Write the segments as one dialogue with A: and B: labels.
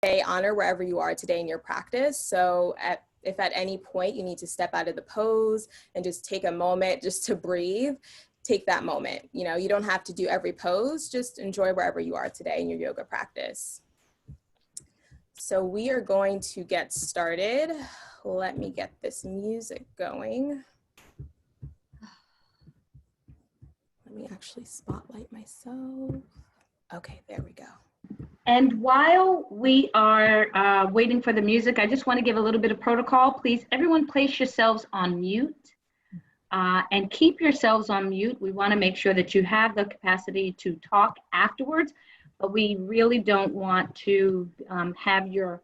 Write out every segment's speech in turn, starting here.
A: honor wherever you are today in your practice. So if at any point you need to step out of the pose and just take a moment just to breathe, take that moment. You know, you don't have to do every pose, just enjoy wherever you are today in your yoga practice. So we are going to get started. Let me get this music going. Let me actually spotlight myself. Okay, there we go.
B: And while we are waiting for the music, I just want to give a little bit of protocol. Please, everyone place yourselves on mute and keep yourselves on mute. We want to make sure that you have the capacity to talk afterwards, but we really don't want to have your,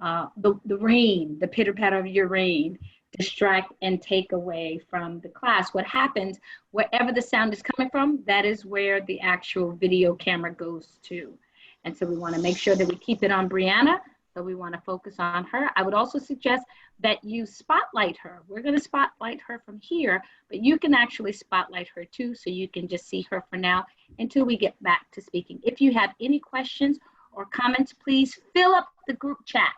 B: the rain, the pitter patter of your rain distract and take away from the class. What happens, wherever the sound is coming from, that is where the actual video camera goes to. And so we want to make sure that we keep it on Brianna. So we want to focus on her. I would also suggest that you spotlight her. We're going to spotlight her from here, but you can actually spotlight her too, so you can just see her for now until we get back to speaking. If you have any questions or comments, please fill up the group chat.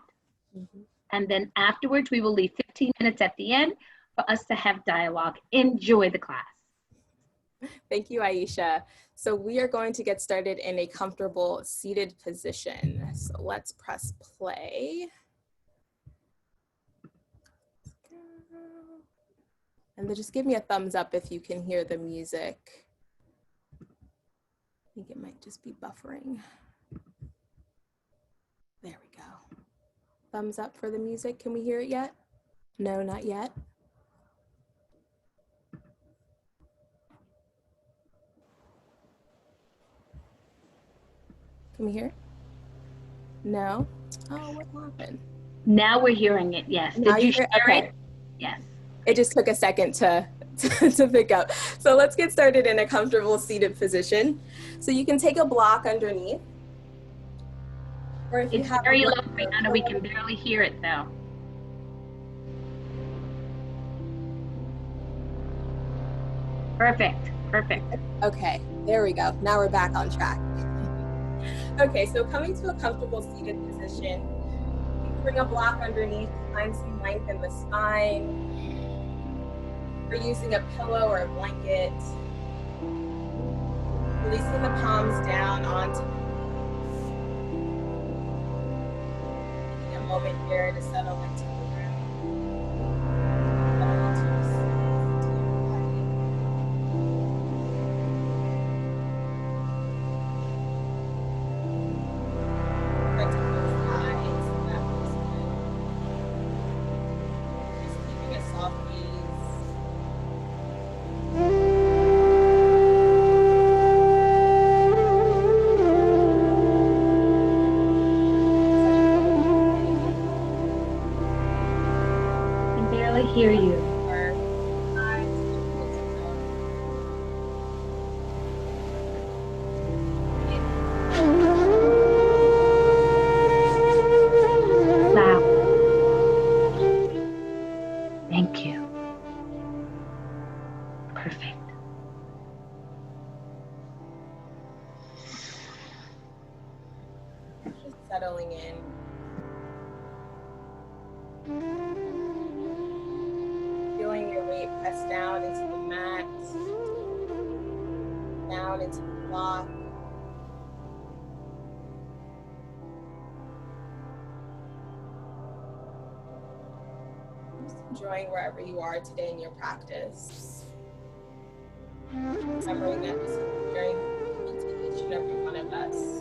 B: And then afterwards, we will leave 15 minutes at the end for us to have dialogue. Enjoy the class.
A: Thank you, Aisha. So we are going to get started in a comfortable seated position. So let's press play. And then just give me a thumbs up if you can hear the music. I think it might just be buffering. There we go. Thumbs up for the music. Can we hear it yet? No, not yet. Can we hear it? No? Oh, what happened?
B: Now we're hearing it, yes.
A: Now
B: Did you share
A: okay.
B: it? Yes.
A: It just took a second to pick up. So let's get started in a comfortable seated position. So you can take a block underneath. Or if
B: It's very low, Brianna. We can barely hear it though. Perfect, perfect.
A: Okay, there we go. Now we're back on track. Okay, so coming to a comfortable seated position, you can bring a block underneath, find some length in the spine. We're using a pillow or a blanket. Releasing the palms down onto. Taking a moment here to settle into the room. Settle into your body. Try to close the eyes. That feels good. Just keeping a soft gaze.
B: Hear you. Loud. Thank you. Perfect.
A: Just settling in. Feeling your weight press down into the mat, down into the block. Just enjoying wherever you are today in your practice. Remembering that this is very unique to each and every one of us.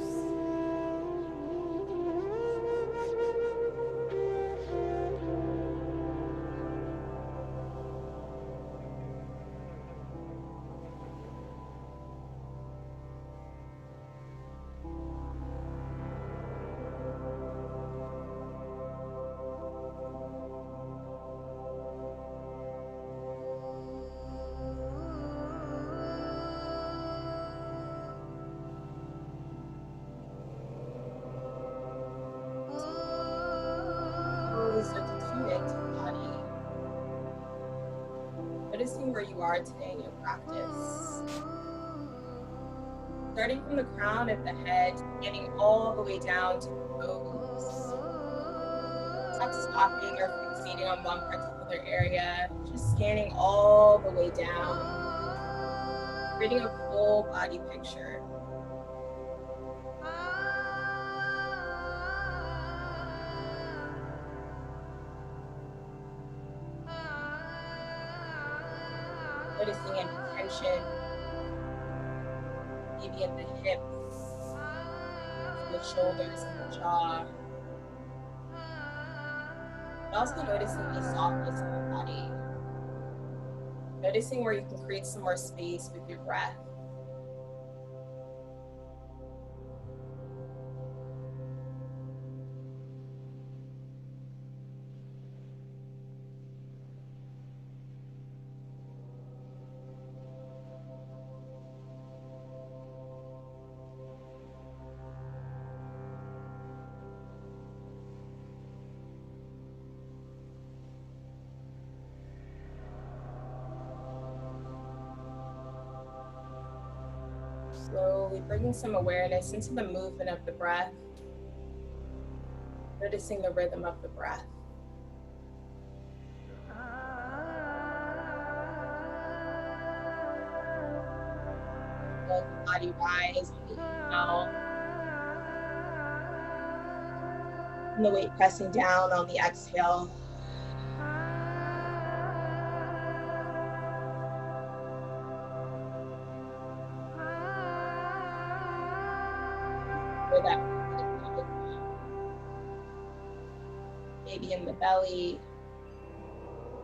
A: Noticing where you are today in your practice. Starting from the crown of the head, getting all the way down to the toes. not stopping or fixating on one particular area, just scanning all the way down, creating a full body picture. Noticing any tension, maybe in the hips, the shoulders, and the jaw. But also noticing the softness in the body. Noticing where you can create some more space with your breath. Slowly bringing some awareness into the movement of the breath, noticing the rhythm of the breath. Let the body rise on the inhale, and the weight pressing down on the exhale. Where that maybe in the belly,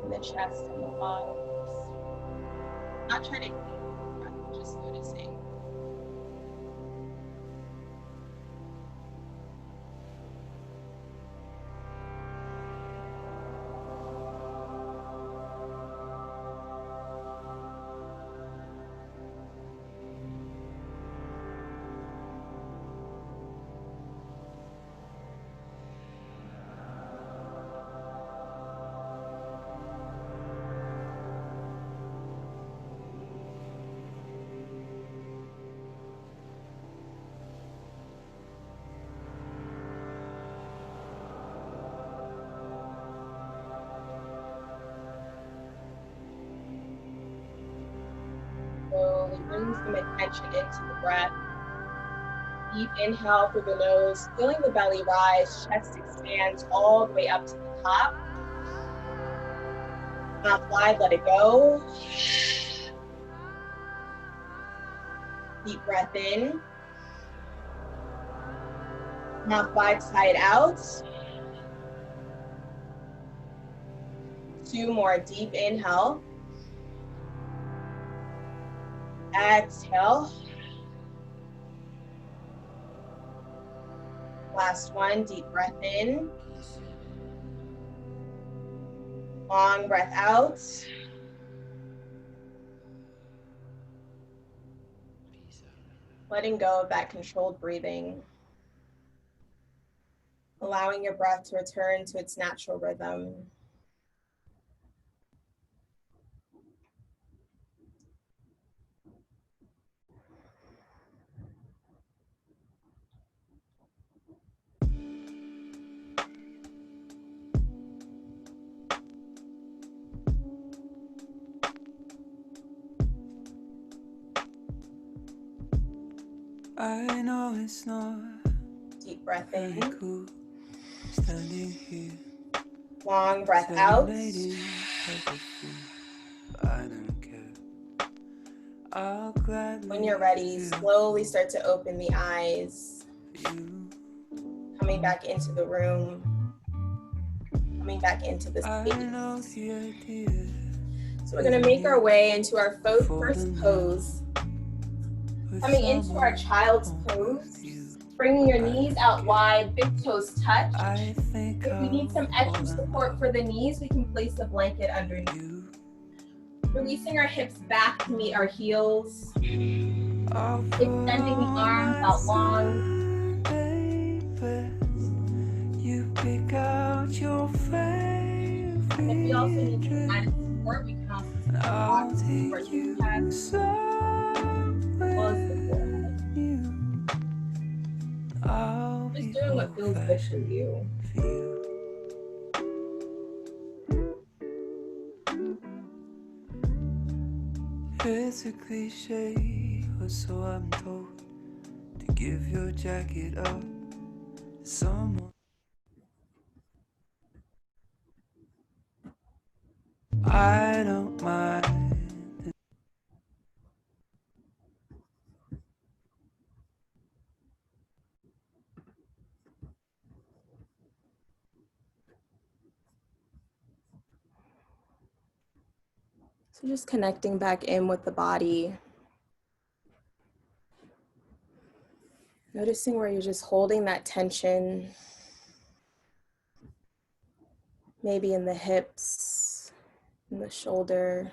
A: in the chest, and the arms. Not trying to keep the breath, just noticing. Slowly bring some attention into the breath. Deep inhale through the nose, feeling the belly rise, chest expands all the way up to the top. Mouth wide, let it go. Deep breath in. Mouth wide, side out. 2 more, deep inhale. Exhale. Last one, deep breath in. Long breath out. Letting go of that controlled breathing. Allowing your breath to return to its natural rhythm.
C: I know it's not
A: Deep breath in.
C: cool standing here.
A: Long breath out.
C: I don't care. I'll gladly
A: When you're ready, slowly start to open the eyes. Coming back into the room. Coming back into the space. So we're going to make our way into our first pose. Coming into our child's pose. Bringing your knees out wide, big toes touch. If we need some extra support for the knees, we can place the blanket underneath. Releasing our hips back to meet our heels. Extending the arms out long. And if we also need some added support, we can also support your chest, as well as the forehead. Just doing what feels good for you.
C: It's a cliche, or so I'm told, to give your jacket up to someone. I don't mind.
A: So just connecting back in with the body. Noticing where you're just holding that tension, maybe in the hips, in the shoulder.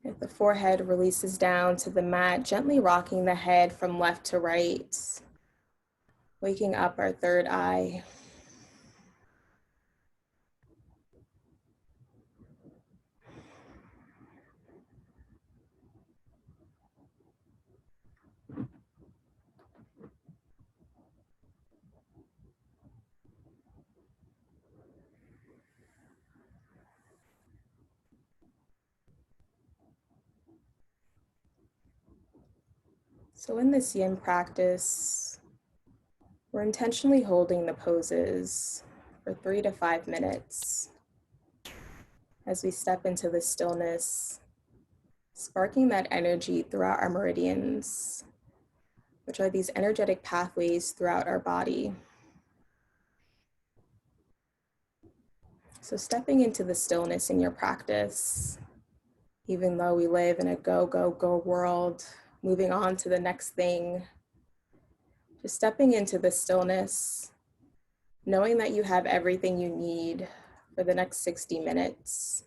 A: If the forehead releases down to the mat, gently rocking the head from left to right, waking up our third eye. So in this yin practice, we're intentionally holding the poses for 3 to 5 minutes as we step into the stillness, sparking that energy throughout our meridians, which are these energetic pathways throughout our body. So stepping into the stillness in your practice, even though we live in a go, go, go world, moving on to the next thing, just stepping into the stillness, knowing that you have everything you need for the next 60 minutes.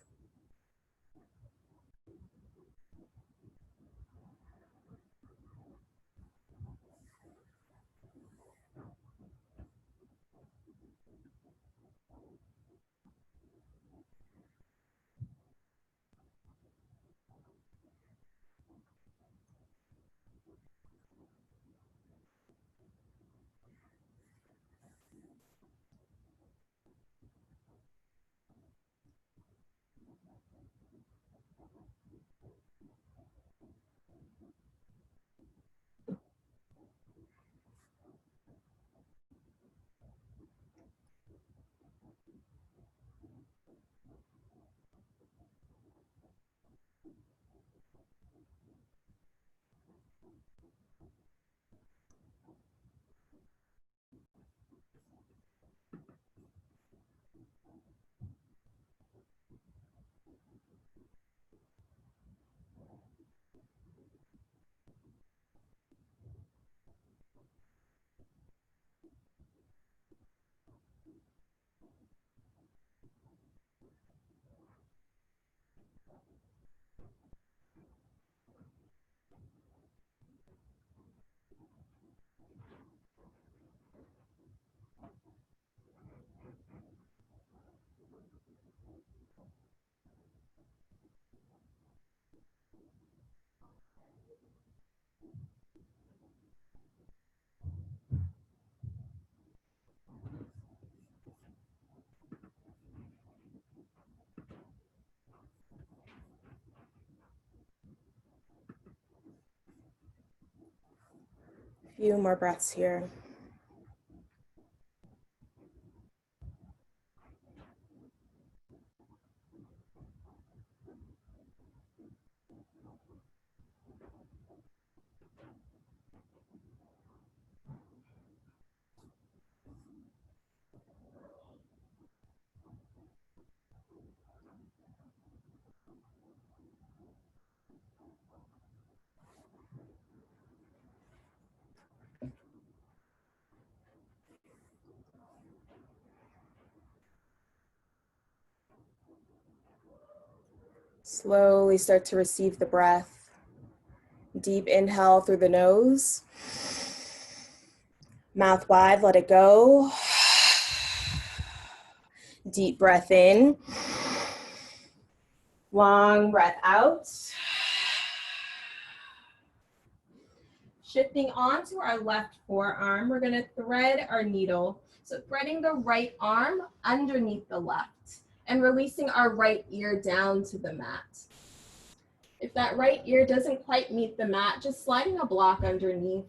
A: A few more breaths here. Slowly start to receive the breath. Deep inhale through the nose. Mouth wide, let it go. Deep breath in. Long breath out. Shifting onto our left forearm, we're gonna thread our needle. So threading the right arm underneath the left. And releasing our right ear down to the mat. If that right ear doesn't quite meet the mat, just sliding a block underneath.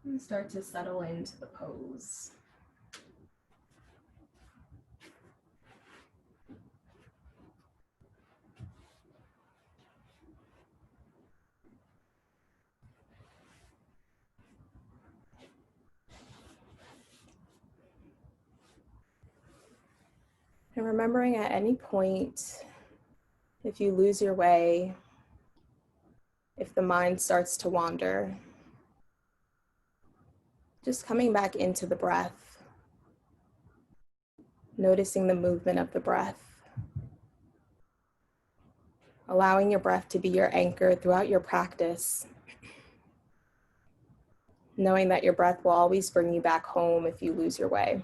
A: And start to settle into the pose. And remembering at any point, if you lose your way, if the mind starts to wander, just coming back into the breath, noticing the movement of the breath, allowing your breath to be your anchor throughout your practice, knowing that your breath will always bring you back home if you lose your way.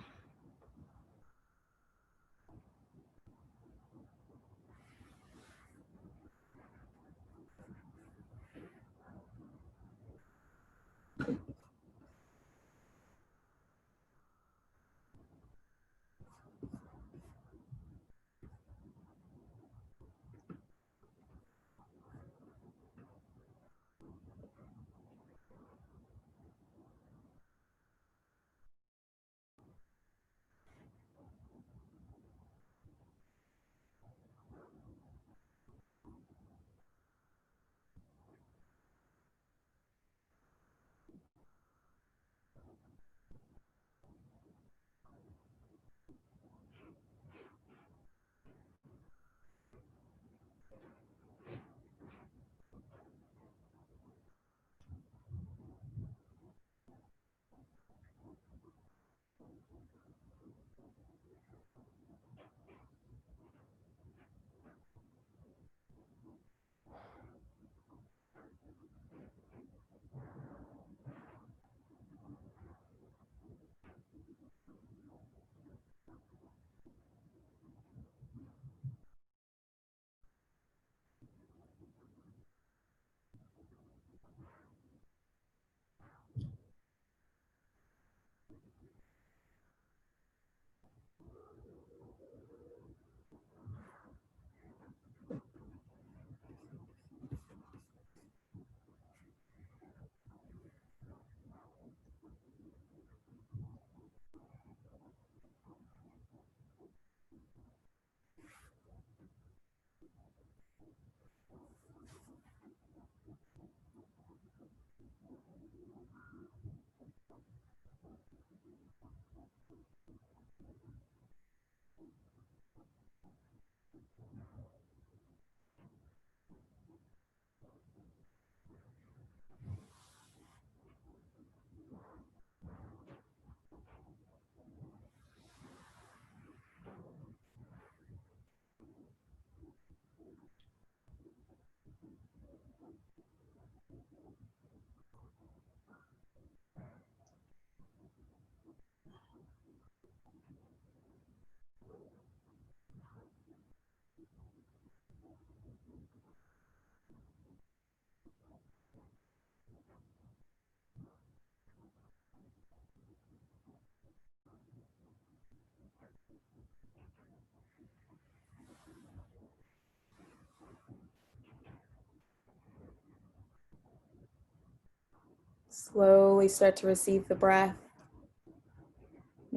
A: Slowly start to receive the breath.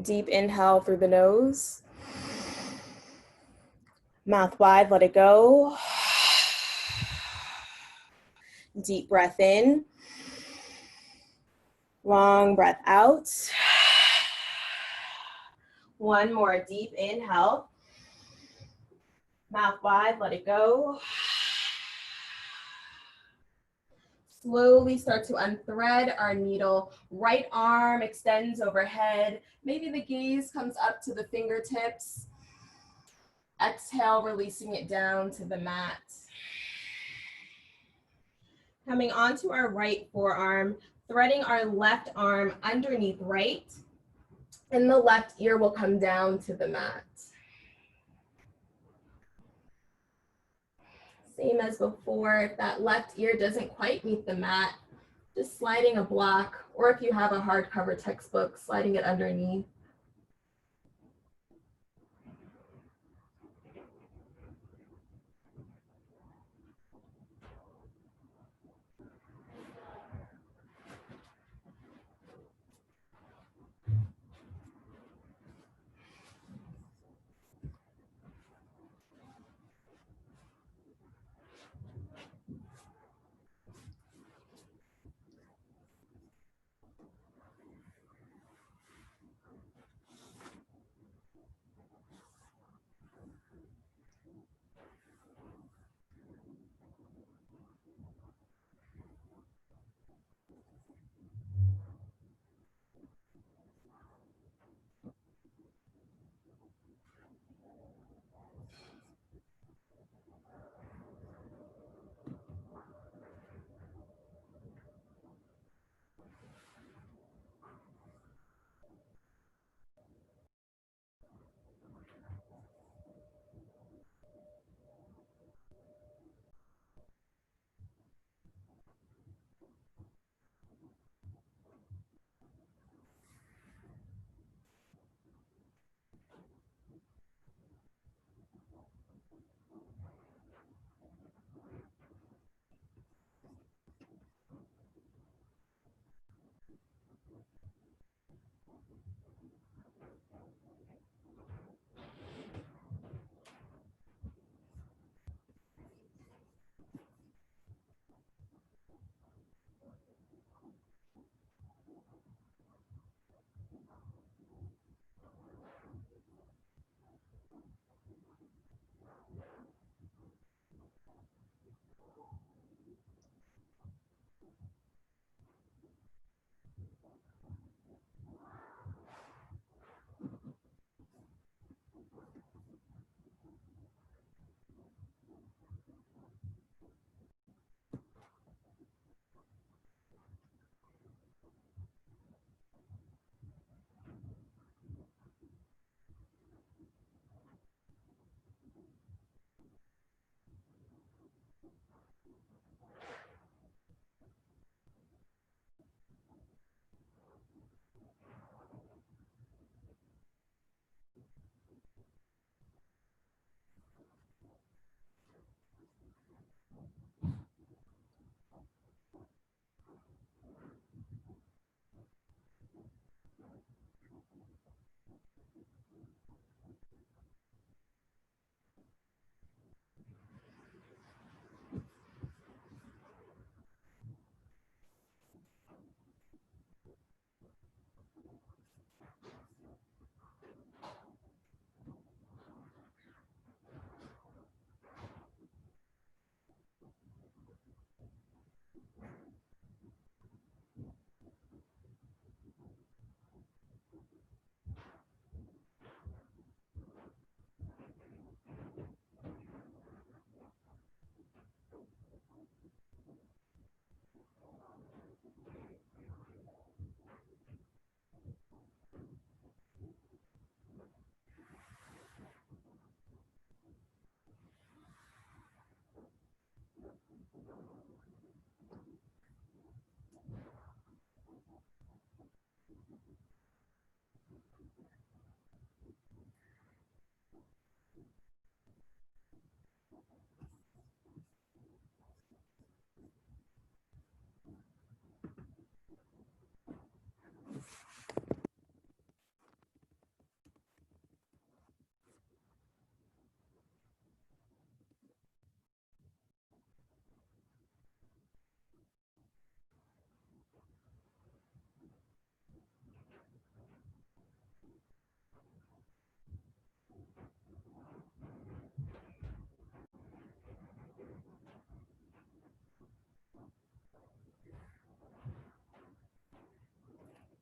A: Deep inhale through the nose. Mouth wide, let it go. Deep breath in. Long breath out. One more deep inhale. Mouth wide, let it go. Slowly start to unthread our needle. Right arm extends overhead. Maybe the gaze comes up to the fingertips. Exhale, releasing it down to the mat. Coming onto our right forearm, threading our left arm underneath right, and the left ear will come down to the mat. Same as before, if that left ear doesn't quite meet the mat,
D: just sliding a block, or if you have a hardcover textbook, sliding it underneath.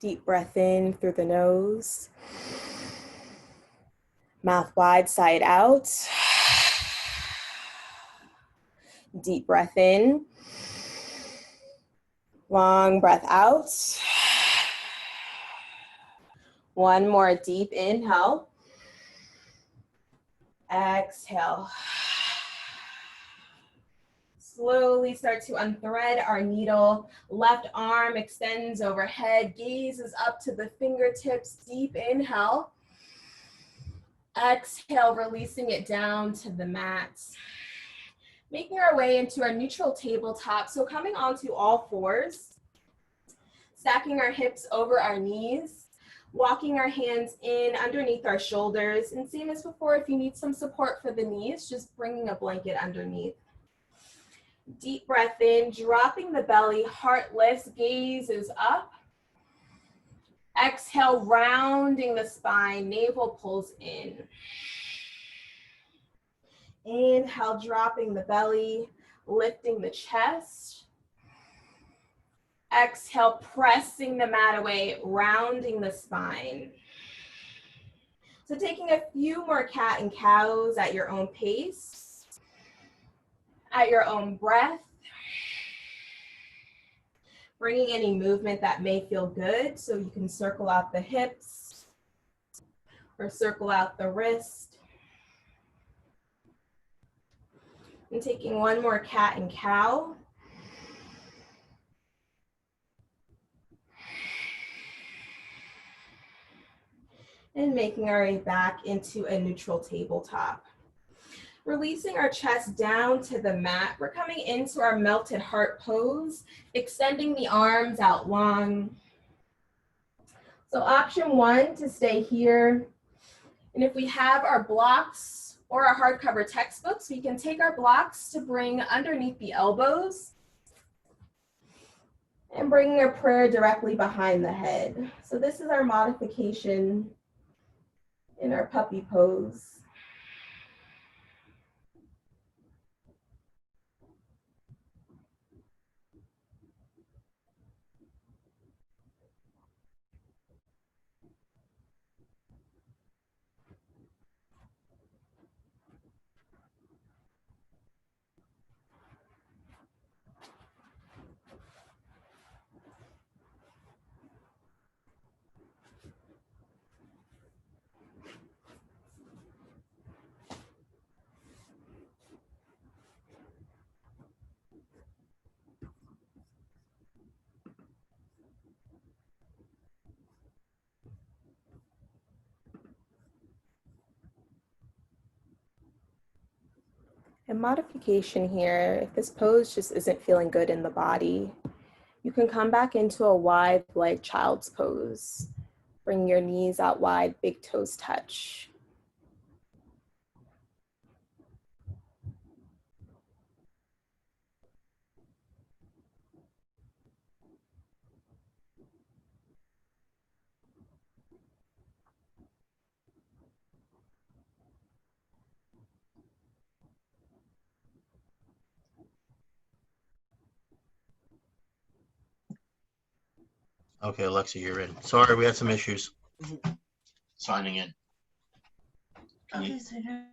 A: Deep breath in through the nose. Mouth wide, side out. Deep breath in. Long breath out. One more deep inhale. Exhale. slowly start to unthread our needle. Left arm extends overhead, gaze is up to the fingertips. Deep inhale. Exhale, releasing it down to the mat. Making our way into our neutral tabletop. So coming onto all fours, stacking our hips over our knees, walking our hands in underneath our shoulders. And same as before, if you need some support for the knees, just bringing a blanket underneath. Deep breath in, dropping the belly, heart lifts, gaze is up. Exhale, rounding the spine, navel pulls in. Inhale, dropping the belly, lifting the chest. Exhale, pressing the mat away, rounding the spine. So taking a few more cat and cows at your own pace, at your own breath. Bringing any movement that may feel good, so you can circle out the hips or circle out the wrist. And taking one more cat and cow. And making our way back into a neutral tabletop. Releasing our chest down to the mat. We're coming into our melted heart pose, extending the arms out long. So option one, to stay here. And if we have our blocks or our hardcover textbooks, we can take our blocks to bring underneath the elbows and bringing our prayer directly behind the head. So this is our modification in our puppy pose. A modification here, if this pose just isn't feeling good in the body, you can come back into a wide leg child's pose. Bring your knees out wide, big toes touch.
E: Okay, Alexa, you're in. Sorry, we had some issues signing in.
F: Okay, so now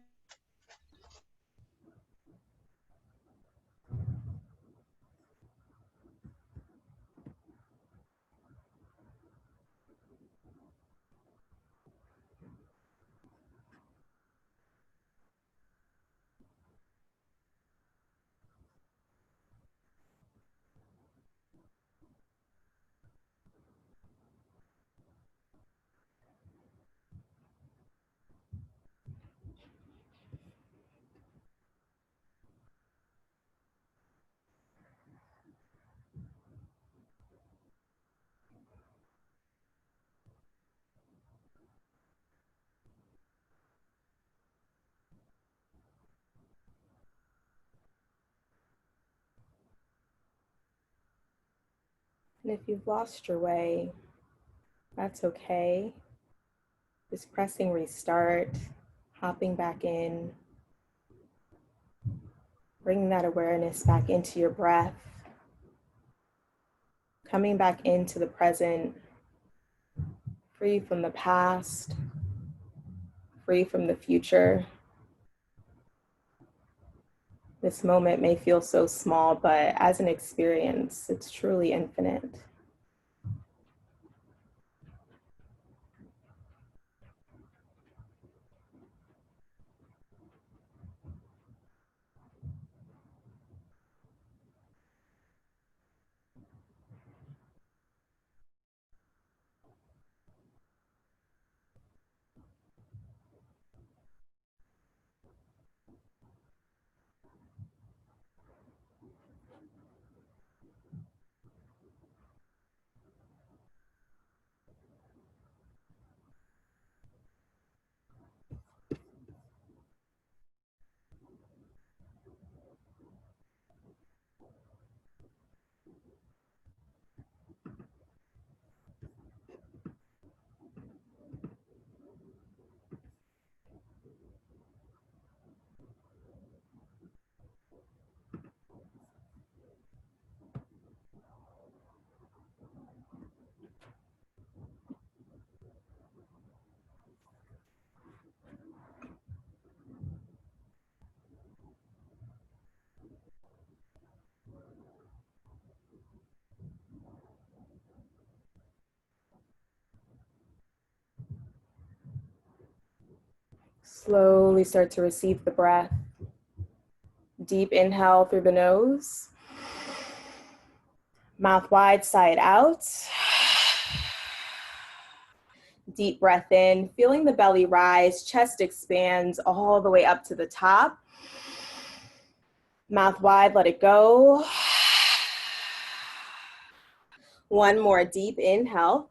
A: And if you've lost your way, that's okay. Just pressing restart, hopping back in, bringing that awareness back into your breath, coming back into the present, free from the past, free from the future. This moment may feel so small, but as an experience, it's truly infinite. Slowly start to receive the breath. Deep inhale through the nose. Mouth wide, side out. Deep breath in, feeling the belly rise, chest expands all the way up to the top. Mouth wide, let it go. One more deep inhale.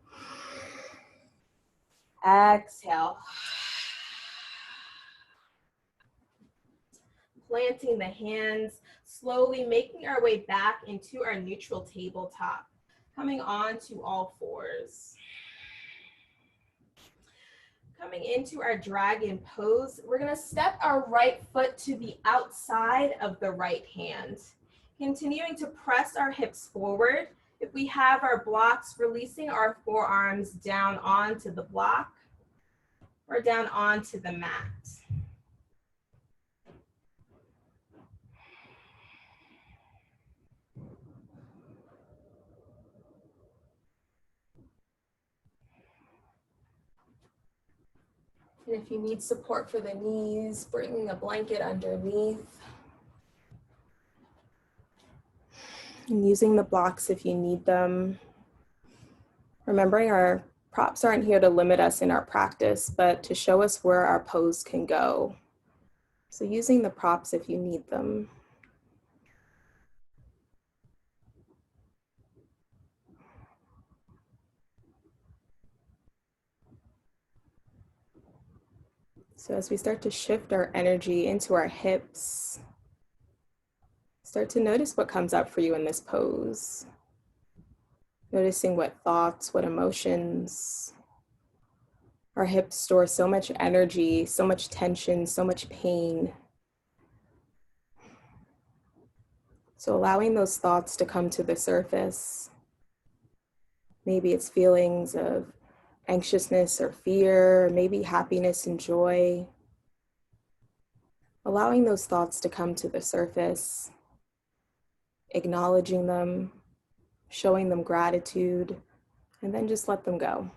A: Exhale. Planting the hands, slowly making our way back into our neutral tabletop, coming on to all fours. Coming into our dragon pose, we're gonna step our right foot to the outside of the right hand. Continuing to press our hips forward. If we have our blocks, releasing our forearms down onto the block or down onto the mat. And if you need support for the knees, bringing a blanket underneath. And using the blocks if you need them. Remembering our props aren't here to limit us in our practice, but to show us where our pose can go. So using the props if you need them. So as we start to shift our energy into our hips, start to notice what comes up for you in this pose. Noticing what thoughts, what emotions. Our hips store so much energy, so much tension, so much pain. So allowing those thoughts to come to the surface. Maybe it's feelings of anxiousness or fear, maybe happiness and joy. Allowing those thoughts to come to the surface, acknowledging them, showing them gratitude, and then just let them go.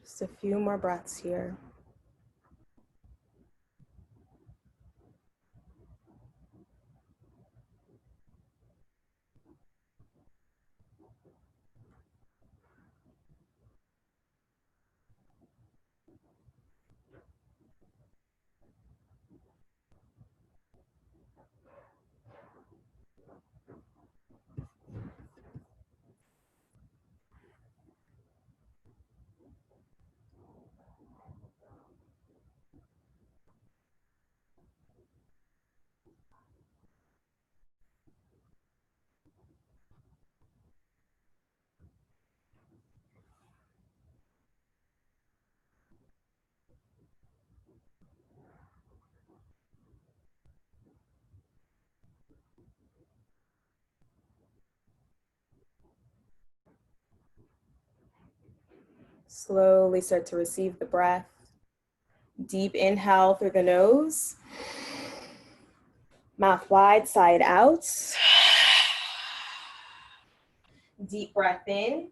A: Just a few more breaths here. Slowly start to receive the breath. Deep inhale through the nose. Mouth wide, side out. Deep breath in.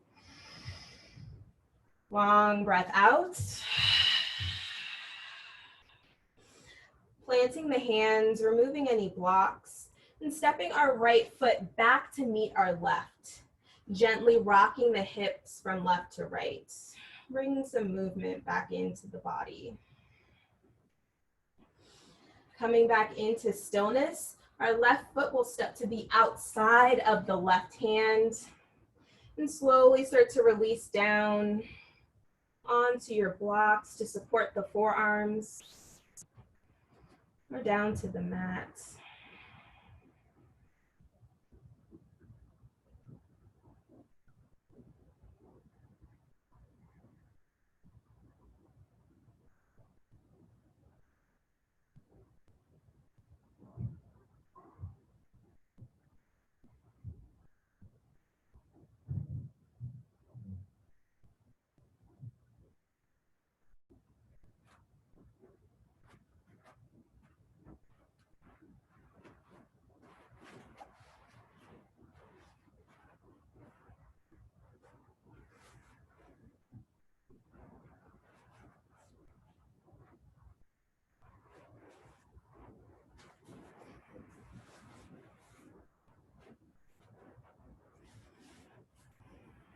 A: Long breath out. Planting the hands, removing any blocks, and stepping our right foot back to meet our left. Gently rocking the hips from left to right. Bringing some movement back into the body. Coming back into stillness, our left foot will step to the outside of the left hand and slowly start to release down onto your blocks to support the forearms or down to the mat.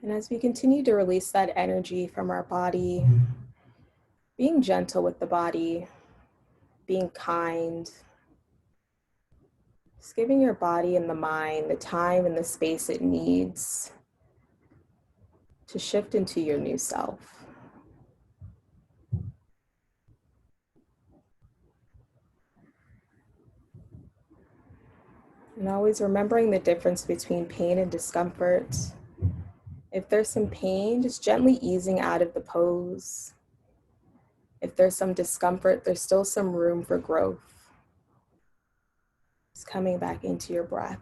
A: And as we continue to release that energy from our body, being gentle with the body, being kind, just giving your body and the mind the time and the space it needs to shift into your new self. And always remembering the difference between pain and discomfort. If there's some pain, just gently easing out of the pose. If there's some discomfort, there's still some room for growth. Just coming back into your breath.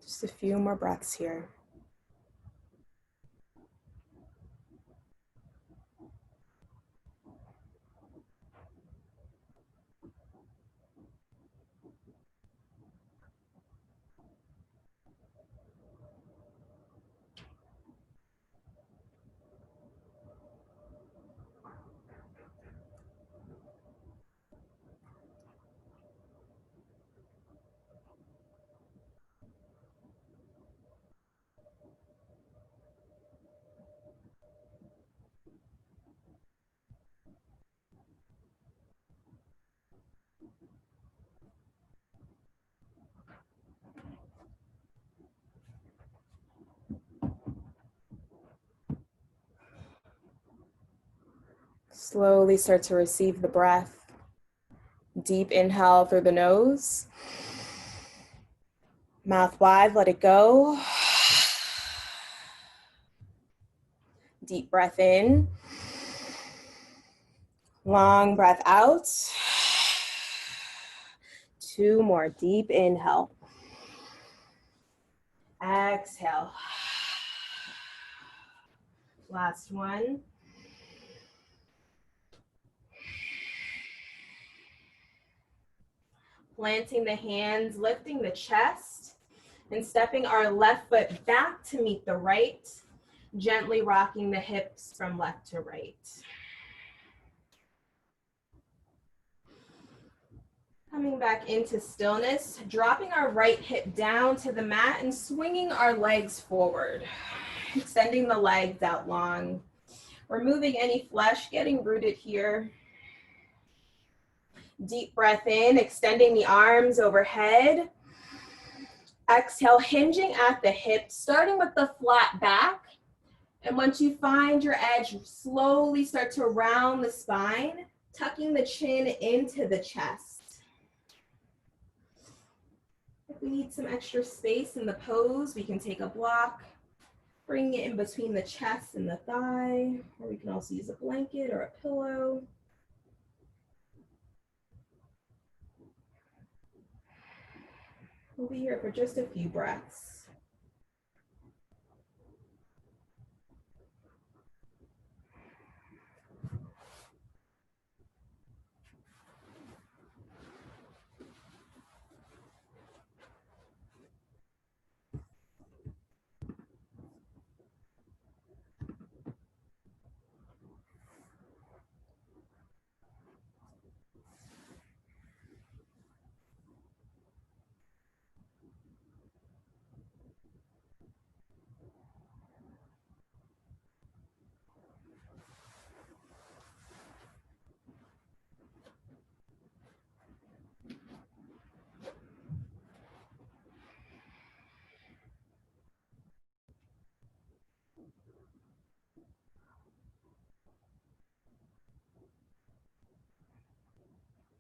A: Just a few more breaths here. Slowly start to receive the breath. Deep inhale through the nose. Mouth wide, let it go. Deep breath in. Long breath out. 2 more. Deep inhale. Exhale. Last one. Planting the hands, lifting the chest, and stepping our left foot back to meet the right, gently rocking the hips from left to right. Coming back into stillness, dropping our right hip down to the mat and swinging our legs forward, extending the legs out long, removing any flesh, getting rooted here. Deep breath in, extending the arms overhead. Exhale, hinging at the hips, starting with the flat back. And once you find your edge, slowly start to round the spine, tucking the chin into the chest. If we need some extra space in the pose, we can take a block, bring it in between the chest and the thigh, or we can also use a blanket or a pillow. We'll be here for just a few breaths.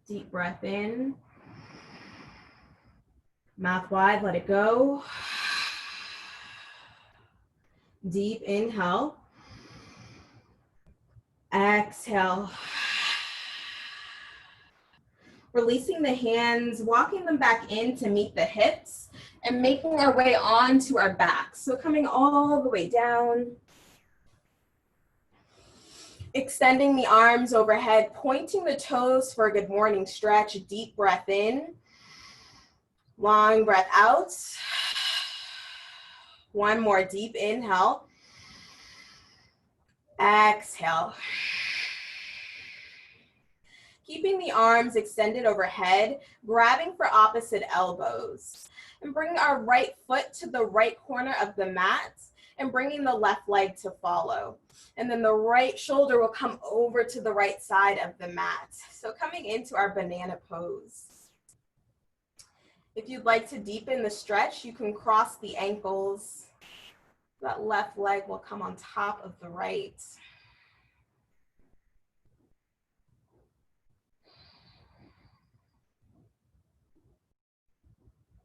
A: Deep breath in. Mouth wide, let it go. Deep inhale. Exhale. Releasing the hands, walking them back in to meet the hips and making our way onto our back. So coming all the way down. Extending the arms overhead, pointing the toes for a good morning stretch. Deep breath in. Long breath out. One more deep inhale. Exhale. Keeping the arms extended overhead, grabbing for opposite elbows. And bringing our right foot to the right corner of the mat and bringing the left leg to follow. And then the right shoulder will come over to the right side of the mat. So coming into our banana pose. If you'd like to deepen the stretch, you can cross the ankles. That left leg will come on top of the right.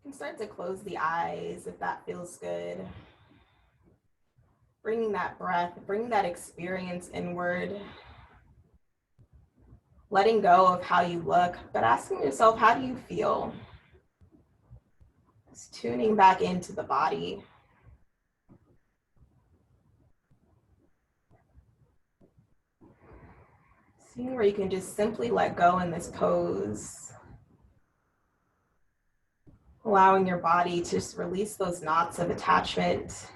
A: You can start to close the eyes if that feels good. Bringing that breath, bringing that experience inward. Letting go of how you look, but asking yourself, how do you feel? Just tuning back into the body. Seeing where you can just simply let go in this pose. Allowing your body to just release those knots of attachment.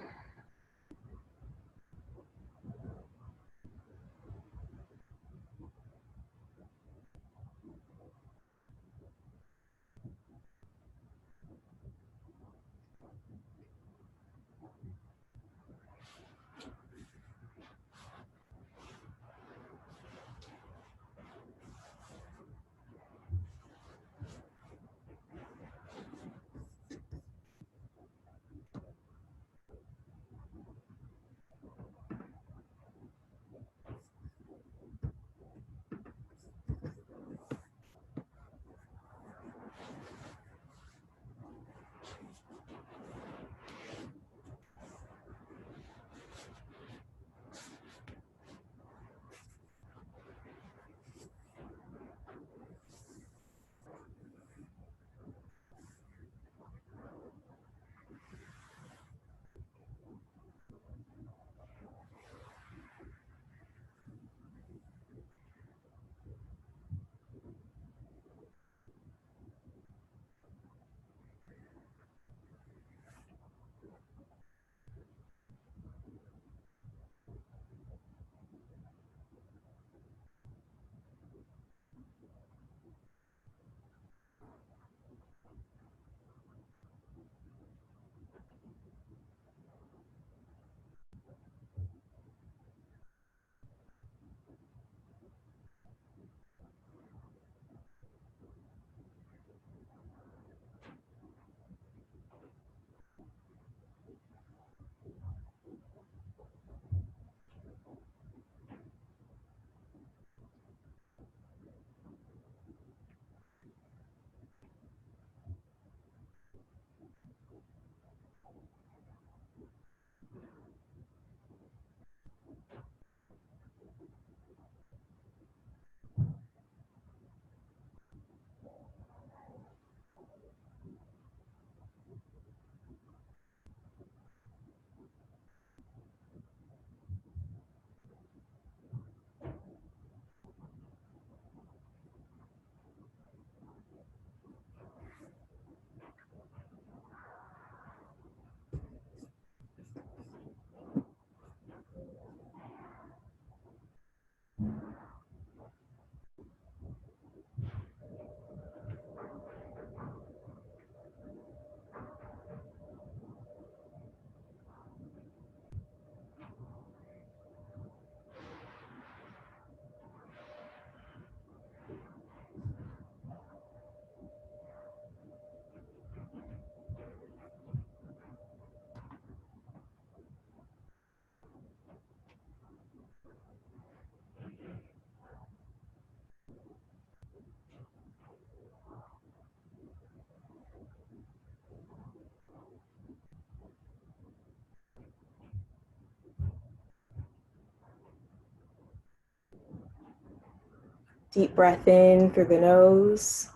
A: Deep breath in through the nose.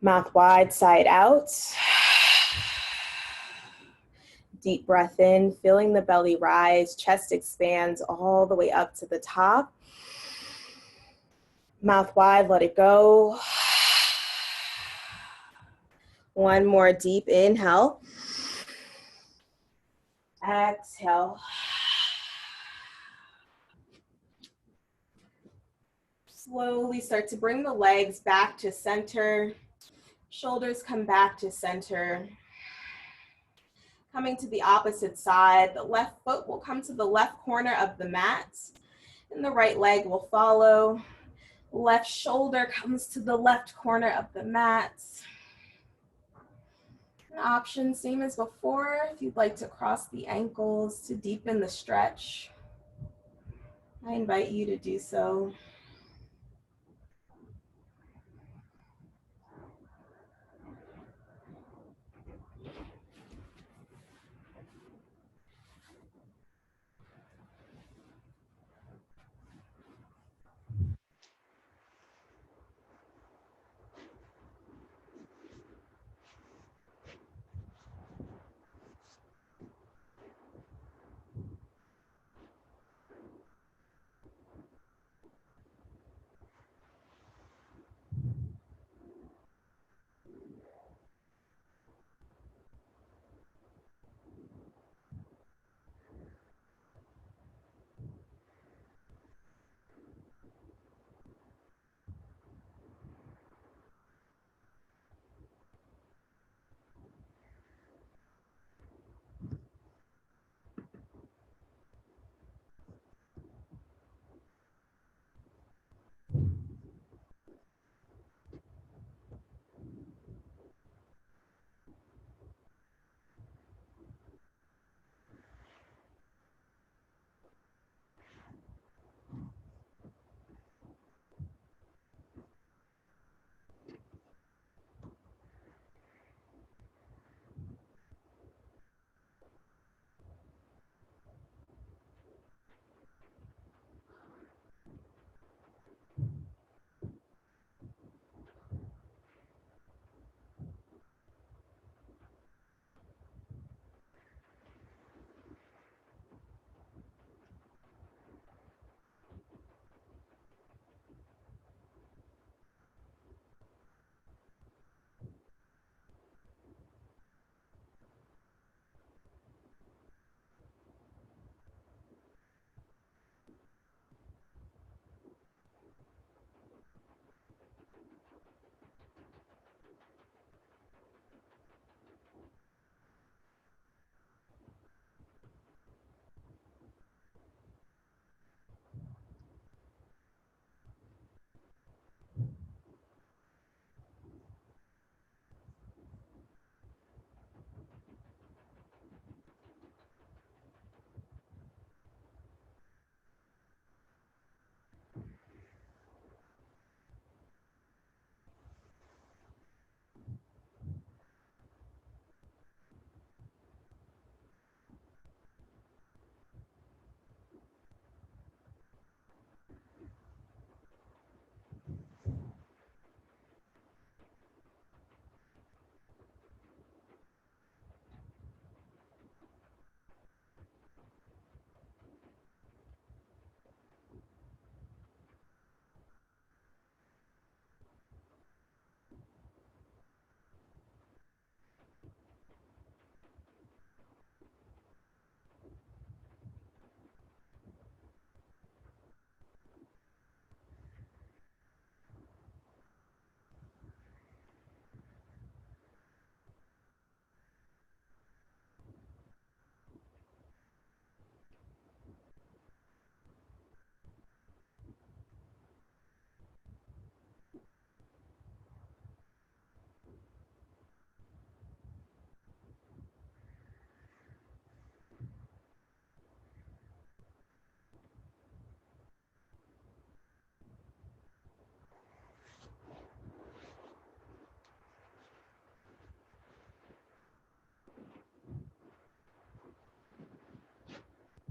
A: Mouth wide, side out. Deep breath in, feeling the belly rise, chest expands all the way up to the top. Mouth wide, let it go. One more deep inhale. Exhale. Slowly start to bring the legs back to center. Shoulders come back to center. Coming to the opposite side, the left foot will come to the left corner of the mat, and the right leg will follow. Left shoulder comes to the left corner of the mat. An option, same as before, if you'd like to cross the ankles to deepen the stretch, I invite you to do so.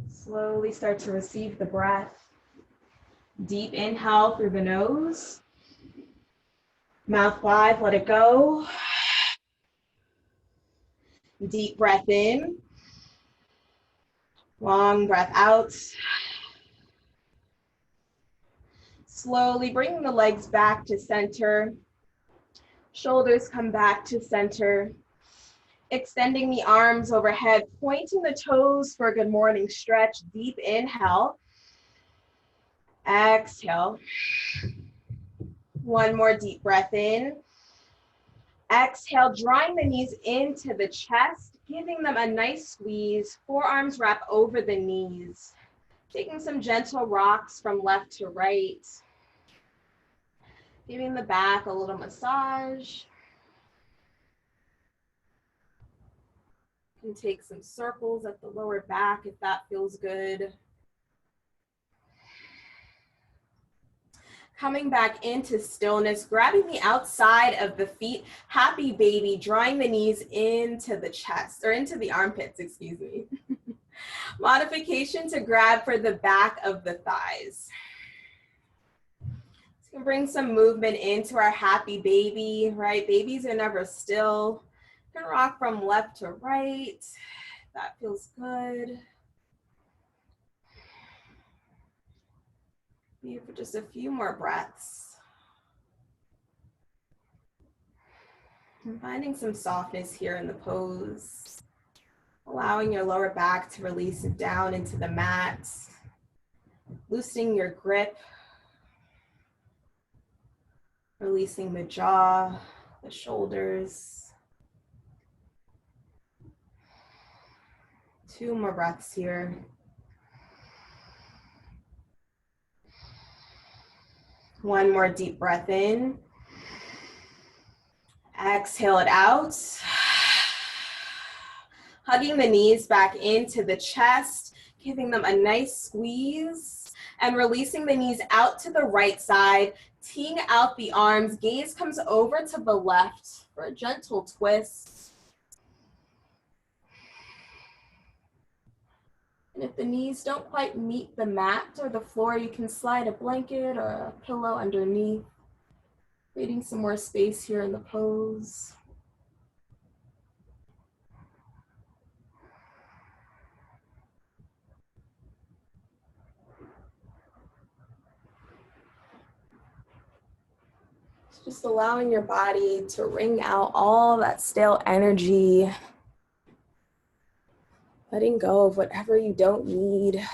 A: Slowly start to receive the breath. Deep inhale through the nose. Mouth wide, let it go. Deep breath in. Long breath out. Slowly bringing the legs back to center. Shoulders come back to center. Extending the arms overhead, pointing the toes for a good morning stretch. Deep inhale. Exhale. One more deep breath in. Exhale, drawing the knees into the chest, giving them a nice squeeze. Forearms wrap over the knees. Taking some gentle rocks from left to right. Giving the back a little massage. You can take some circles at the lower back if that feels good. Coming back into stillness, grabbing the outside of the feet, happy baby, drawing the knees into the chest, or into the armpits, excuse me. Modification to grab for the back of the thighs. So we can bring some movement into our happy baby, right? Babies are never still. You can rock from left to right. That feels good. Be for just a few more breaths. And finding some softness here in the pose. Allowing your lower back to release it down into the mat. Loosening your grip. Releasing the jaw, the shoulders. 2 more breaths here. One more deep breath in. Exhale it out. Hugging the knees back into the chest, giving them a nice squeeze, and releasing the knees out to the right side, teeing out the arms, gaze comes over to the left for a gentle twist. And if the knees don't quite meet the mat or the floor, you can slide a blanket or a pillow underneath, creating some more space here in the pose. Just allowing your body to wring out all that stale energy, letting go of whatever you don't need.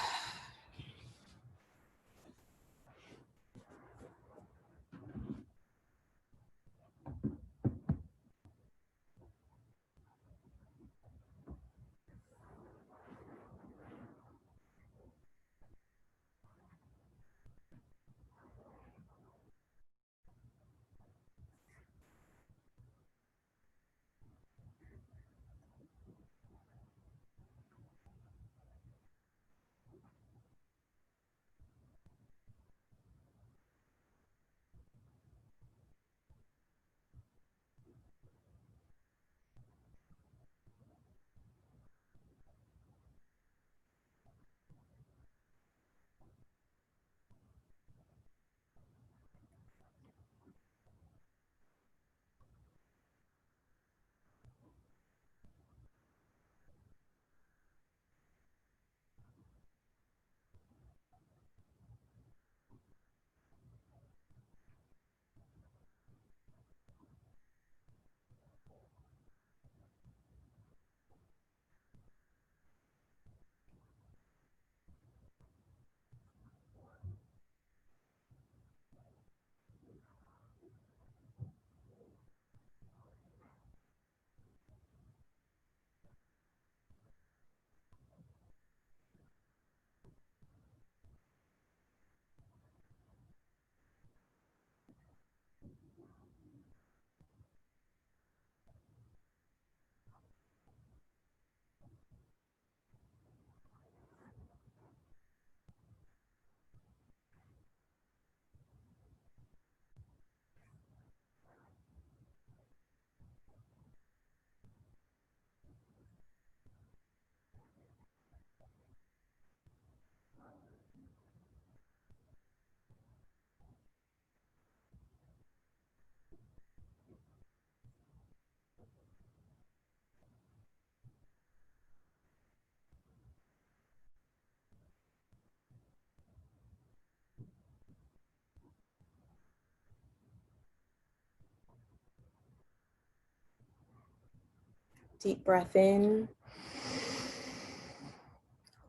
A: Deep breath in.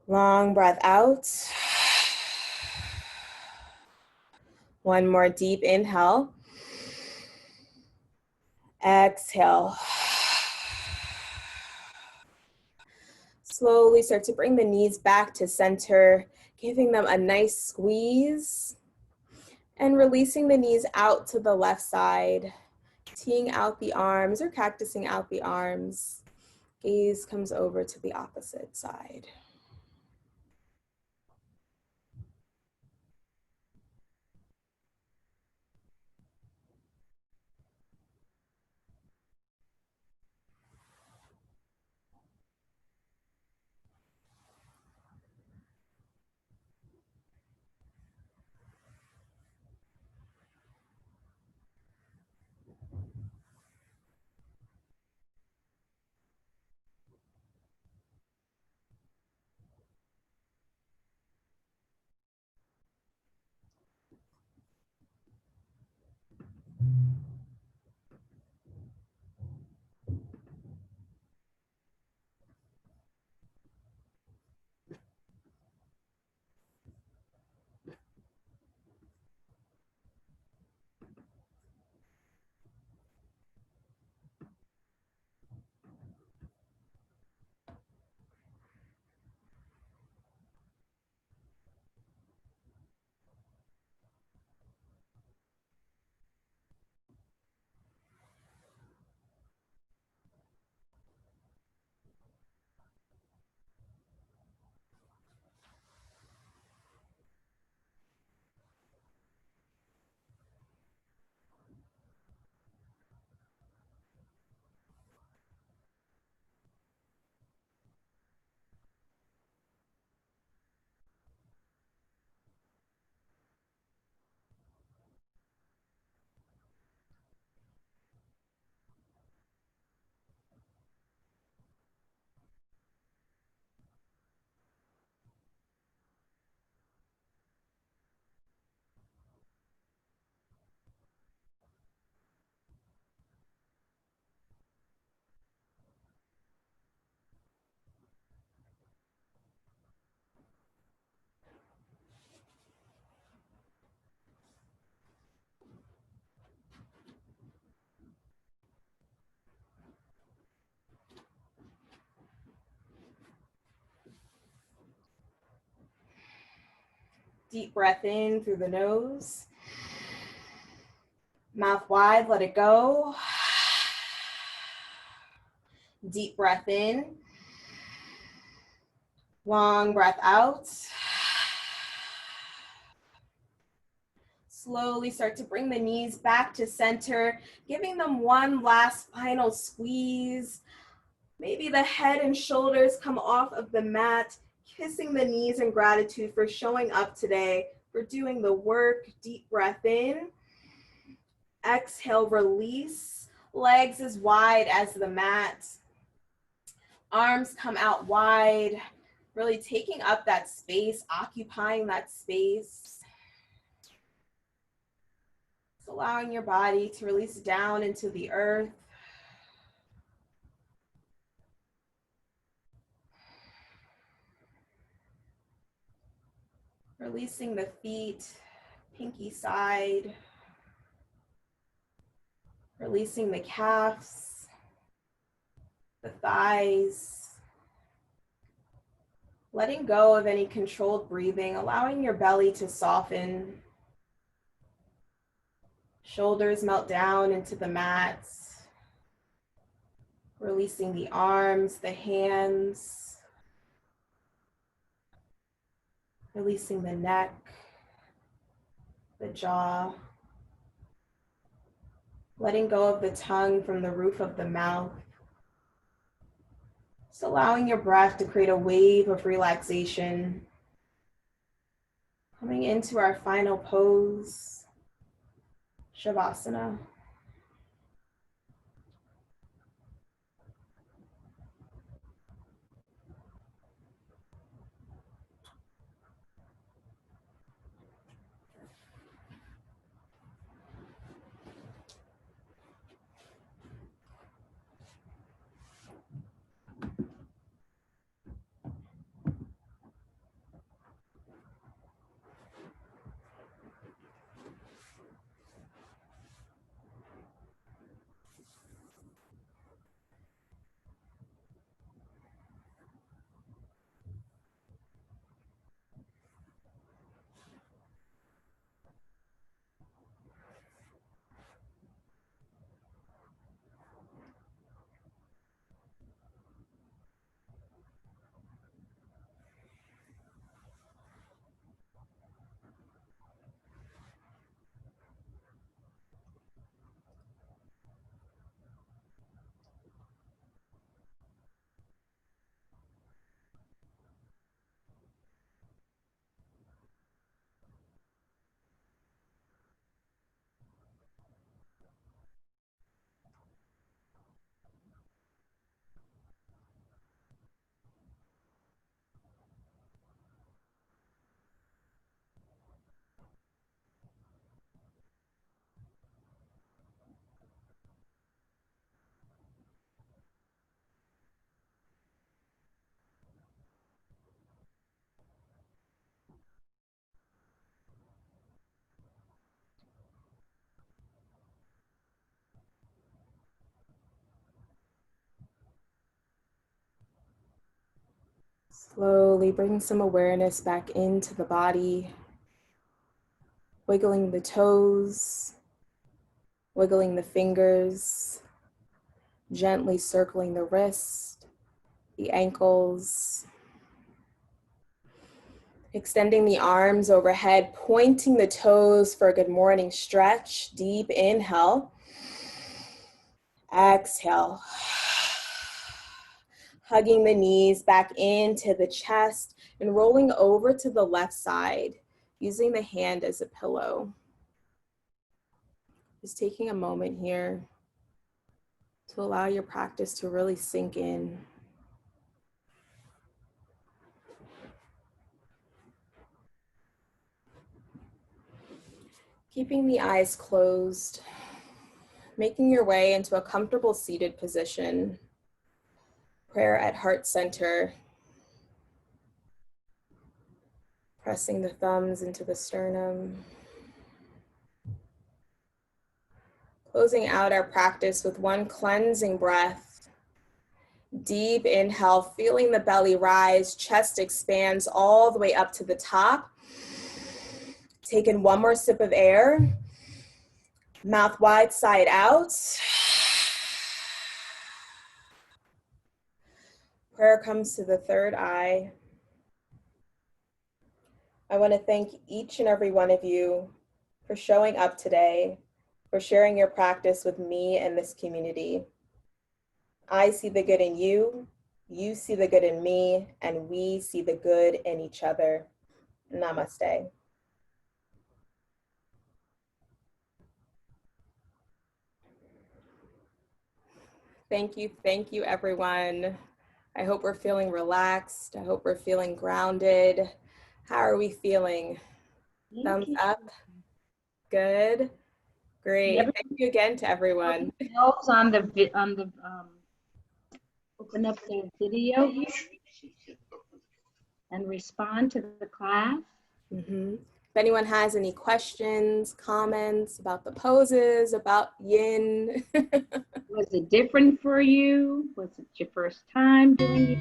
A: Long breath out. One more deep inhale. Exhale. Slowly start to bring the knees back to center, giving them a nice squeeze and releasing the knees out to the left side, teeing out the arms or cactusing out the arms. Gaze comes over to the opposite side. Deep breath in through the nose. Mouth wide, let it go. Deep breath in. Long breath out. Slowly start to bring the knees back to center, giving them one last final squeeze. Maybe the head and shoulders come off of the mat, kissing the knees in gratitude for showing up today, for doing the work. Deep breath in. Exhale, release. Legs as wide as the mat. Arms come out wide, really taking up that space, occupying that space. Just allowing your body to release down into the earth. Releasing the feet, pinky side. Releasing the calves, the thighs. Letting go of any controlled breathing, allowing your belly to soften. Shoulders melt down into the mats. Releasing the arms, the hands. Releasing the neck, the jaw. Letting go of the tongue from the roof of the mouth. Just allowing your breath to create a wave of relaxation. Coming into our final pose, Shavasana. Slowly bring some awareness back into the body, wiggling the toes, wiggling the fingers, gently circling the wrist, the ankles, extending the arms overhead, pointing the toes for a good morning stretch. Deep inhale, exhale. Hugging the knees back into the chest and rolling over to the left side, using the hand as a pillow. Just taking a moment here to allow your practice to really sink in. Keeping the eyes closed, making your way into a comfortable seated position. Prayer at heart center. Pressing the thumbs into the sternum. Closing out our practice with one cleansing breath. Deep inhale, feeling the belly rise, chest expands all the way up to the top. Taking one more sip of air. Mouth wide, side out. Prayer comes to the third eye. I want to thank each and every one of you for showing up today, for sharing your practice with me and this community. I see the good in you, you see the good in me, and we see the good in each other. Namaste. Thank you everyone. I hope we're feeling relaxed. I hope we're feeling grounded. How are we feeling? Thumbs up? Good. Great. Thank you again to everyone.
B: Open up the video here and respond to the class.
A: If anyone has any questions, comments about the poses, about yin.
B: Was it different for you? Was it your first time doing it?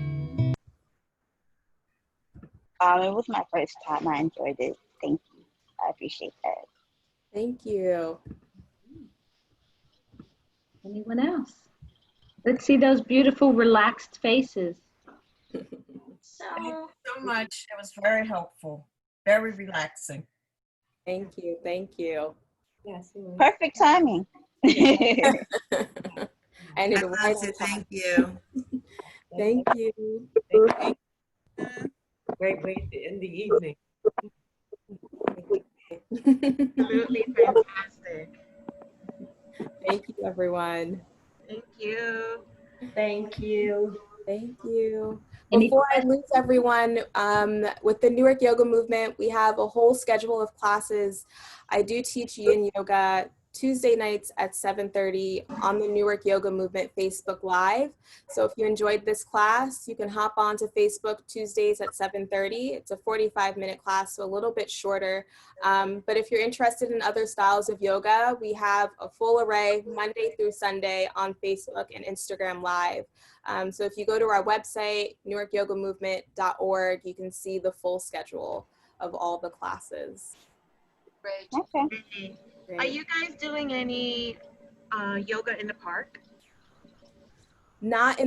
G: It was my first time. I enjoyed it. Thank you. I appreciate that.
A: Thank you.
B: Anyone else? Let's see those beautiful, relaxed faces.
F: Thank you so much. It was very helpful, very relaxing.
A: Thank you. Thank you.
F: Yes.
G: Perfect timing.
A: And it was.
F: Thank you.
A: Thank you.
H: Great way to end the evening.
F: Absolutely fantastic.
A: Thank you, everyone.
F: Thank you.
D: Thank you.
A: Thank you. Before I lose everyone, with the Newark Yoga Movement, we have a whole schedule of classes. I do teach yin yoga Tuesday nights at 7:30 on the Newark Yoga Movement Facebook Live. So if you enjoyed this class, you can hop on to Facebook Tuesdays at 7:30. It's a 45-minute class, so a little bit shorter. But if you're interested in other styles of yoga, we have a full array Monday through Sunday on Facebook and Instagram Live. So if you go to our website, newarkyogamovement.org, you can see the full schedule of all the classes.
D: Great.
G: Okay.
D: Are you guys doing any yoga in the park?
A: Not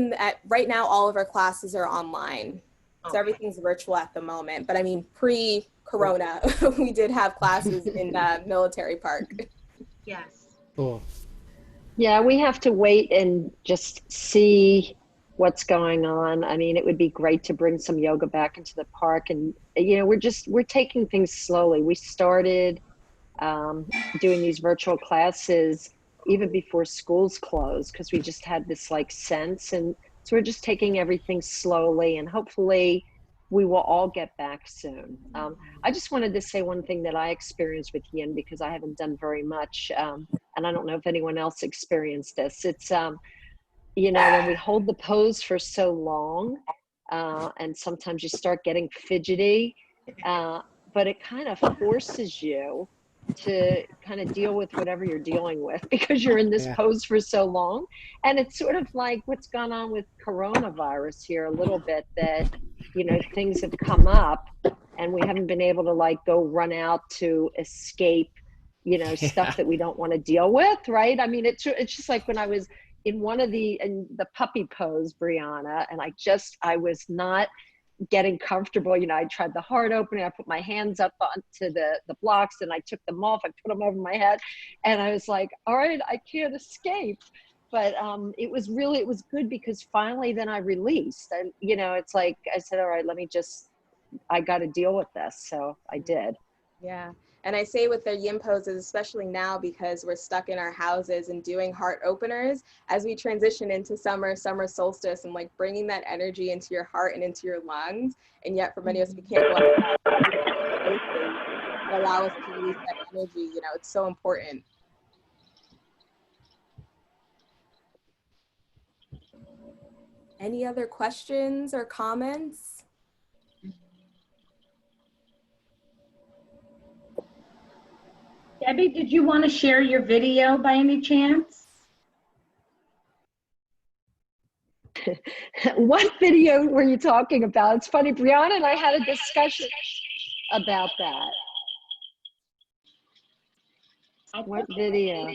A: right now, all of our classes are online. So
D: Okay.
A: everything's virtual at the moment. But I mean, pre-corona, we did have classes in Military Park.
D: Yes.
I: Cool.
J: Yeah, we have to wait and just see what's going on. I mean, it would be great to bring some yoga back into the park. And, you know, we're taking things slowly. We started doing these virtual classes even before schools closed because we just had this like sense. And so we're just taking everything slowly and hopefully we will all get back soon. I just wanted to say one thing that I experienced with yin because I haven't done very much. And I don't know if anyone else experienced this. It's, you know, when we hold the pose for so long and sometimes you start getting fidgety, but it kind of forces you to kind of deal with whatever you're dealing with because you're in this pose for so long. And it's sort of like what's gone on with coronavirus here a little bit, that you know, things have come up and we haven't been able to like go run out to escape, you know, stuff that we don't want to deal with, right? I mean, it's just like when I was in the puppy pose, Brianna, and I was not getting comfortable. You know, I tried the heart opening, I put my hands up onto the blocks and I took them off, I put them over my head, and I was like, all right, I can't escape. But it was good because finally then I released. And, you know, it's like, I said, all right, I got to deal with this. So I did.
A: Yeah. And I say with their yin poses, especially now because we're stuck in our houses and doing heart openers, as we transition into summer solstice, and like bringing that energy into your heart and into your lungs. And yet for many of us, we can't go outside. Allow us to release that energy. You know, it's so important. Any other questions or comments?
B: Debbie, did you want to share your video by any chance?
J: What video were you talking about? It's funny, Brianna and I had a discussion about that. What video?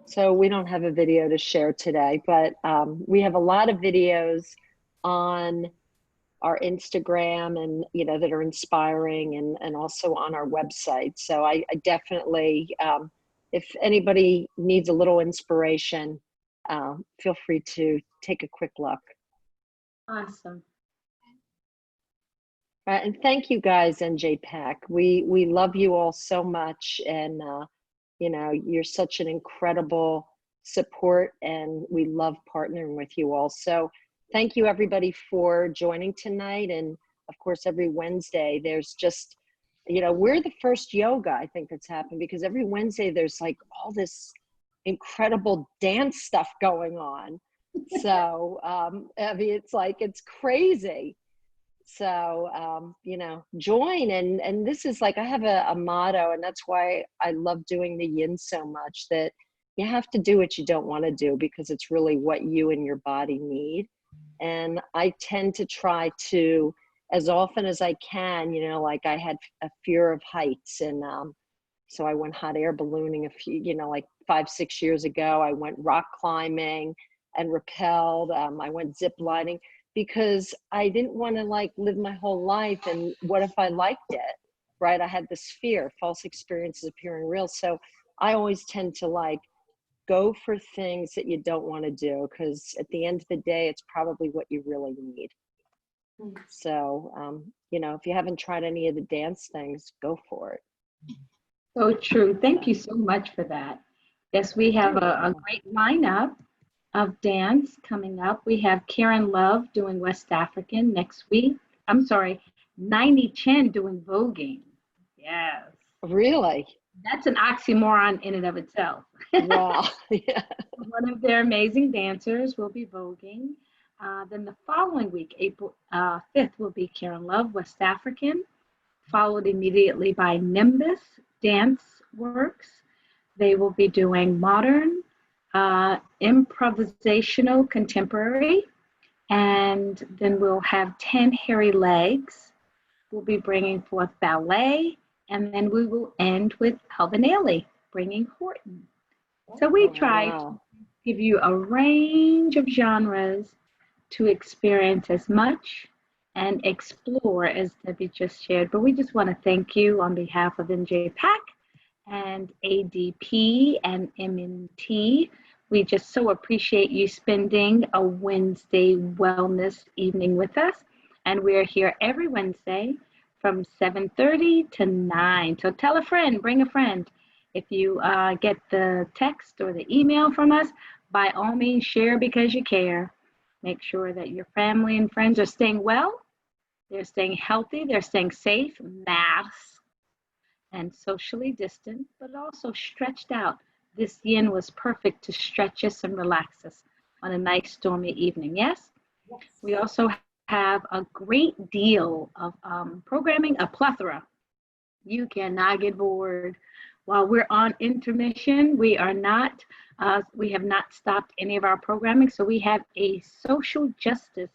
J: So we don't have a video to share today, but we have a lot of videos on our Instagram and, you know, that are inspiring, and also on our website. So I definitely, if anybody needs a little inspiration, feel free to take a quick look.
B: Awesome.
J: And thank you guys, NJPAC. We love you all so much, and you know, you're such an incredible support, and we love partnering with you all. So thank you everybody for joining tonight. And of course, every Wednesday there's just, you know, we're the first yoga I think that's happened, because every Wednesday there's like all this incredible dance stuff going on. So I mean, it's like, it's crazy. So you know, join. And this is like, I have a motto, and that's why I love doing the yin so much, that you have to do what you don't want to do, because it's really what you and your body need. And I tend to try to, as often as I can, you know, like I had a fear of heights, and so I went hot air ballooning a few, you know, like 5-6 years ago. I went rock climbing and rappelled. I went zip lining, because I didn't want to like live my whole life, and what if I liked it, right? I had this fear, false experiences appearing real. So I always tend to like go for things that you don't want to do, because at the end of the day, it's probably what you really need. So, you know, if you haven't tried any of the dance things, go for it.
B: So true. Thank you so much for that. Yes, we have a great lineup of dance coming up. We have Karen Love doing West African next week. I'm sorry, 90 Chen doing voguing. Yes.
J: Really?
B: That's an oxymoron in and of itself.
J: Wow. Yeah.
B: One of their amazing dancers will be voguing. Then the following week, April 5th, will be Karen Love, West African, followed immediately by Nimbus Dance Works. They will be doing modern, improvisational, contemporary, and then we'll have 10 Hairy Legs. We'll be bringing forth ballet, and then we will end with Alvin Ailey bringing Horton. So we try to give you a range of genres to experience as much and explore as Debbie just shared. But we just want to thank you on behalf of NJPAC and ADP and MNT. We just so appreciate you spending a Wednesday wellness evening with us. And we're here every Wednesday from 7:30 to 9. So tell a friend, bring a friend. If you get the text or the email from us, by all means, share because you care. Make sure that your family and friends are staying well, they're staying healthy, they're staying safe, masks, and socially distant, but also stretched out. This yin was perfect to stretch us and relax us on a nice stormy evening. Yes? We also have a great deal of programming, a plethora. You cannot get bored while we're on intermission, we have not stopped any of our programming. So we have a social justice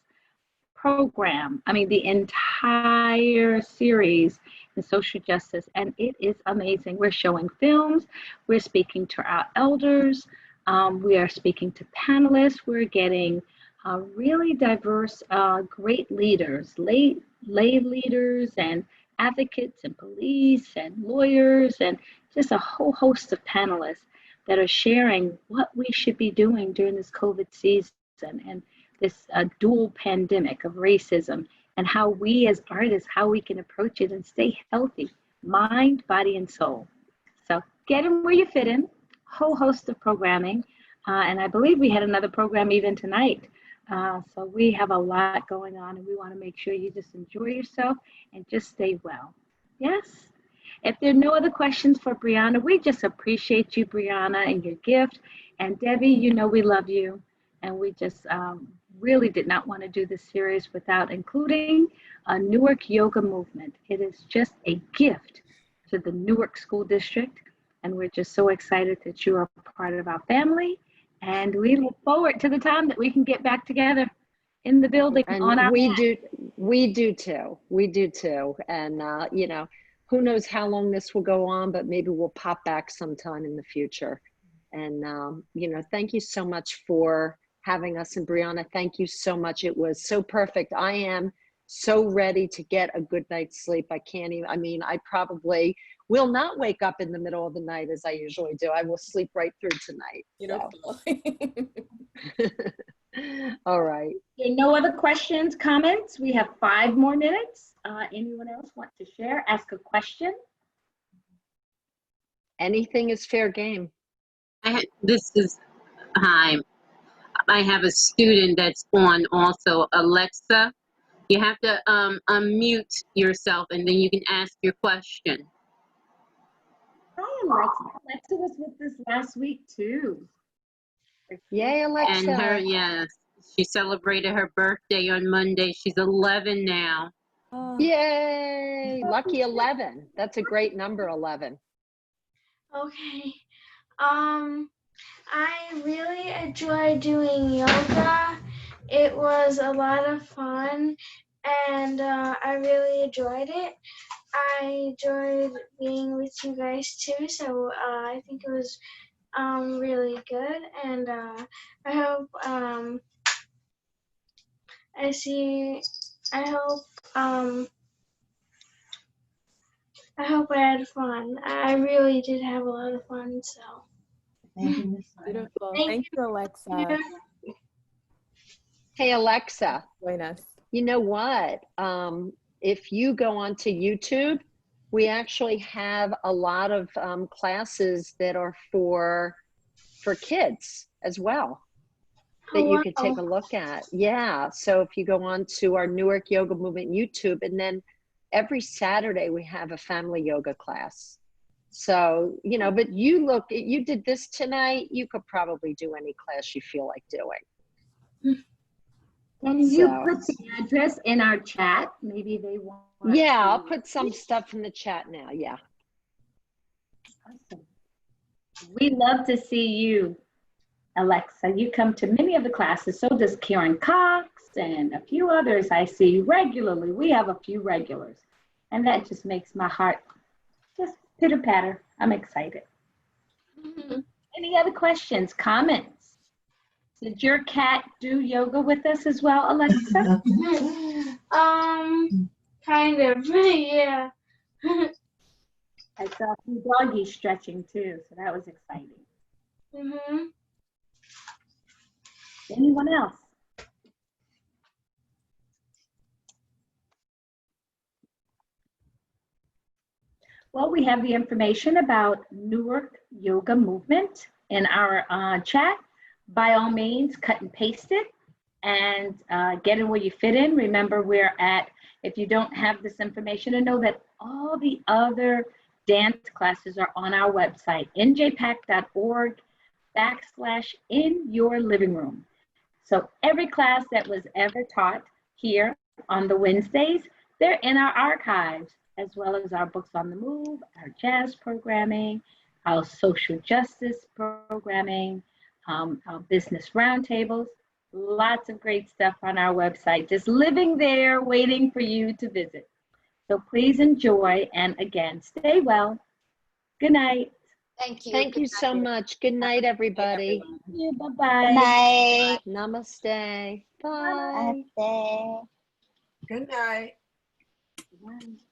B: program. I mean, the entire series in social justice, and it is amazing. We're showing films, we're speaking to our elders, we are speaking to panelists, we're getting really diverse, great leaders, lay leaders and advocates and police and lawyers and just a whole host of panelists that are sharing what we should be doing during this COVID season and this dual pandemic of racism, and how we as artists, how we can approach it and stay healthy, mind, body, and soul. So get in where you fit in, whole host of programming. And I believe we had another program even tonight. So we have a lot going on, and we want to make sure you just enjoy yourself and just stay well. Yes? If there are no other questions for Brianna, we just appreciate you, Brianna, and your gift. And Debbie, you know we love you. And we just really did not want to do this series without including a Newark yoga movement. It is just a gift to the Newark School District. And we're just so excited that you are part of our family. And we look forward to the time that we can get back together in the building
J: And
B: on our
J: we do too. And you know, who knows how long this will go on, but maybe we'll pop back sometime in the future. And you know, thank you so much for having us. And Brianna, thank you so much. It was so perfect. I am so ready to get a good night's sleep. I can't even, I mean, I probably will not wake up in the middle of the night as I usually do. I will sleep right through tonight.
A: Beautiful.
J: All right.
B: There are no other questions, comments. We have 5 more minutes. Anyone else want to share, ask a question?
J: Anything is fair game.
I: Hi. I have a student that's on also. Alexa, you have to unmute yourself and then you can ask your question.
B: Hi, Alexa. Alexa was with us last week too.
J: Yay, Alexa.
I: And yes, she celebrated her birthday on Monday. She's 11 now.
J: Yay, lucky 11. That's a great number, 11.
K: Okay. I really enjoy doing yoga. It was a lot of fun, and I really enjoyed it. I enjoyed being with you guys too, so I think it was really good, and I hope I hope I had fun. I really did have a lot of fun, so.
A: Beautiful. Thank you, Alexa.
J: Hey, Alexa.
A: Join us.
J: You know what? If you go onto YouTube, we actually have a lot of classes that are for kids as well that you could take a look at. Yeah. So if you go on to our Newark Yoga Movement YouTube, and then every Saturday we have a family yoga class. So, you know, but you did this tonight, you could probably do any class you feel like doing.
B: Can you put the address in our chat? Maybe they want.
J: Yeah, I'll put some stuff in the chat now. Yeah.
B: Awesome. We love to see you, Alexa. You come to many of the classes. So does Karen Cox and a few others I see regularly. We have a few regulars. And that just makes my heart just pitter patter. I'm excited. Any other questions, comments? Did your cat do yoga with us as well, Alexa?
K: Kind of, yeah.
B: I saw a few doggies stretching too, so that was exciting. Anyone else? Well, we have the information about Newark Yoga Movement in our chat. By all means, cut and paste it and get in where you fit in. Remember, we're at, if you don't have this information, to know that all the other dance classes are on our website, njpac.org/in-your-living-room. So every class that was ever taught here on the Wednesdays, they're in our archives. as well as our Books on the Move, our jazz programming, our social justice programming, our business roundtables. Lots of great stuff on our website, just living there, waiting for you to visit. So please enjoy, and again, stay well. Good night.
J: Thank you. Thank you so much. Good night, everybody.
B: Bye-bye.
G: Night.
J: Namaste. Bye.
G: Namaste.
F: Good night.
B: Bye.